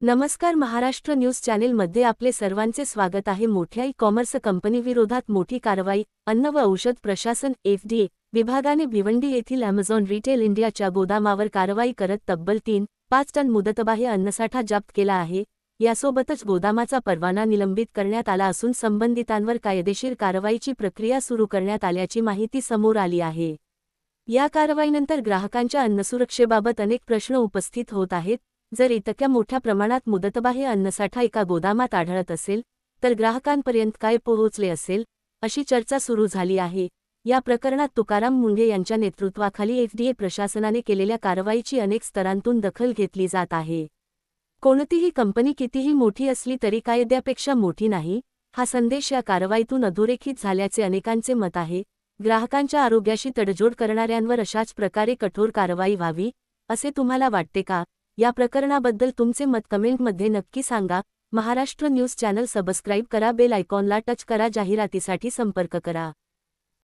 नमस्कार, महाराष्ट्र न्यूज चॅनेलमध्ये आपले सर्वांचे स्वागत आहे. मोठ्या ई-कॉमर्स कंपनीविरोधात मोठी कारवाई. अन्न व औषध प्रशासन FDA विभागाने भिवंडी येथील अॅमेझॉन रिटेल इंडियाच्या गोदामावर कारवाई करत तब्बल 3.5 टन मुदतबाह्य अन्नसाठा जप्त केला आहे. यासोबतच गोदामाचा परवाना निलंबित करण्यात आला असून संबंधितांवर कायदेशीर कारवाईची प्रक्रिया सुरू करण्यात आल्याची माहिती समोर आली आहे. या कारवाईनंतर ग्राहकांच्या अन्नसुरक्षेबाबत अनेक प्रश्न उपस्थित होत आहेत. जर इतक्या मोठ्या प्रमाणात मुदतबाह्य अन्नसाठा एका गोदामात आढळत असेल तर ग्राहकांपर्यंत काय पोहोचले असेल, अशी चर्चा सुरू झाली आहे. या प्रकरणात तुकाराम मुंढे यांच्या नेतृत्वाखाली FDA प्रशासनाने केलेल्या कारवाईची अनेक स्तरांतून दखल घेतली जात आहे. कोणतीही कंपनी कितीही मोठी असली तरी कायद्यापेक्षा मोठी नाही, हा संदेश या कारवाईतून अधोरेखित झाल्याचे अनेकांचे मत आहे. ग्राहकांच्या आरोग्याशी तडजोड करणाऱ्यांवर अशाच प्रकारे कठोर कारवाई व्हावी, असे तुम्हाला वाटते का? या प्रकरणाबद्दल तुमचे मत कमेंटमध्ये नक्की सांगा. महाराष्ट्र न्यूज चॅनल सबस्क्राईब करा, बेल आयकॉनला टच करा. जाहिरातीसाठी संपर्क करा.